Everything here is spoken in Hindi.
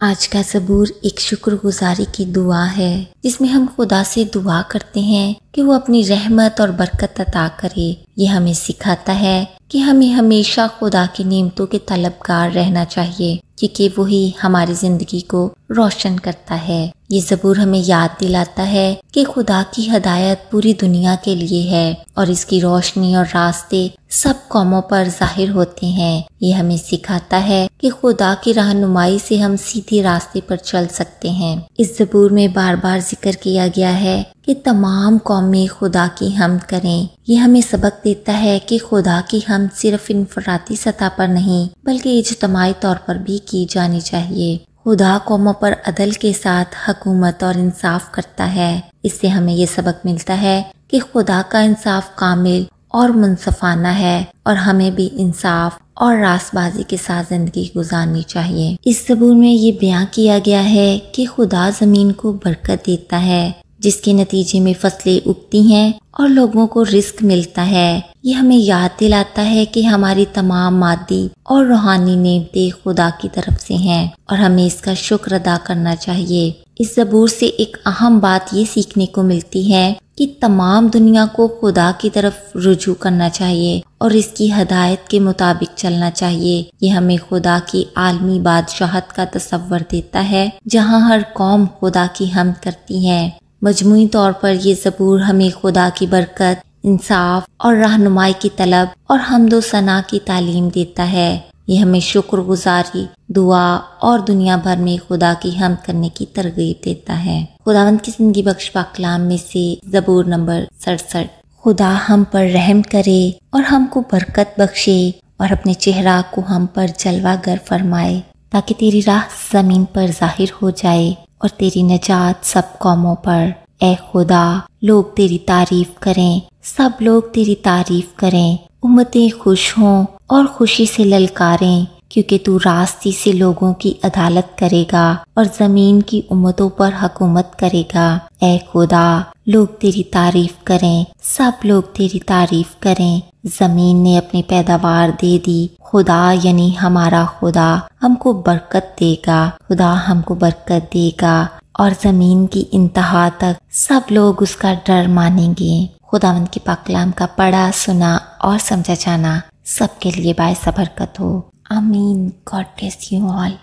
आज का ज़बूर एक शुक्रगुजारी की दुआ है, जिसमें हम खुदा से दुआ करते हैं कि वो अपनी रहमत और बरकत अता करे। ये हमें सिखाता है कि हमें हमेशा खुदा की नेमतों के तलबगार रहना चाहिए, क्योंकि वही हमारी जिंदगी को रोशन करता है। ये ज़बूर हमें याद दिलाता है कि खुदा की हदायत पूरी दुनिया के लिए है और इसकी रोशनी और रास्ते सब कौमों पर जाहिर होते हैं। ये हमें सिखाता है कि खुदा की रहनुमाई से हम सीधे रास्ते पर चल सकते हैं। इस ज़बूर में बार बार जिक्र किया गया है कि तमाम कौमें खुदा की हम्द करें। ये हमें सबक देता है कि खुदा की हम्द सिर्फ इनफरादी सतह पर नहीं बल्कि इज्तमाई तौर पर भी की जानी चाहिए। खुदा कौमों पर अदल के साथ हुकूमत और इंसाफ करता है। इससे हमें ये सबक मिलता है कि खुदा का इंसाफ कामिल और मुनसफाना है और हमें भी इंसाफ और रास्तबाजी के साथ जिंदगी गुजारनी चाहिए। इस ज़बूर में ये बयां किया गया है कि खुदा जमीन को बरकत देता है, जिसके नतीजे में फसलें उगती हैं और लोगों को रिस्क मिलता है। ये हमें याद दिलाता है कि हमारी तमाम मादी और रूहानी नेमतें खुदा की तरफ से हैं और हमें इसका शुक्र अदा करना चाहिए। इस ज़बूर से एक अहम बात ये सीखने को मिलती है कि तमाम दुनिया को खुदा की तरफ रुजू करना चाहिए और इसकी हदायत के मुताबिक चलना चाहिए। ये हमें खुदा की आलमी बादशाहत का तसव्वुर देता है, जहाँ हर कौम खुदा की हम्द करती है। मजमूई तौर पर ये ज़बूर हमें खुदा की बरकत, इंसाफ और रहनुमाई की तलब और हम्दो सना की तालीम देता है। ये हमें शुक्रगुजारी, दुआ और दुनिया भर में खुदा की हम्द करने की तरगीब देता है। खुदावंद की जिंदगी बख्श पाक कलाम में से ज़बूर नंबर 67। खुदा हम पर रहम करे और हमको बरकत बख्शे और अपने चेहरा को हम पर जलवागर फरमाए, ताकि तेरी राह जमीन पर जाहिर हो जाए और तेरी नजात सब कौमों पर। ए खुदा, लोग तेरी तारीफ करें, सब लोग तेरी तारीफ करें। उम्मतें खुश हों और खुशी से ललकारें, क्योंकि तू रास्ती से लोगों की अदालत करेगा और जमीन की उम्मतों पर हुकूमत करेगा। ए खुदा, लोग तेरी तारीफ करें, सब लोग तेरी तारीफ करें। जमीन ने अपनी पैदावार दे दी। खुदा यानी हमारा खुदा हमको बरकत देगा। खुदा हमको बरकत देगा और जमीन की इंतहा तक सब लोग उसका डर मानेंगे। खुदावंद के पाक कलाम का पढ़ा, सुना और समझा जाना सबके लिए बायस बरकत हो। आमीन। God bless you all.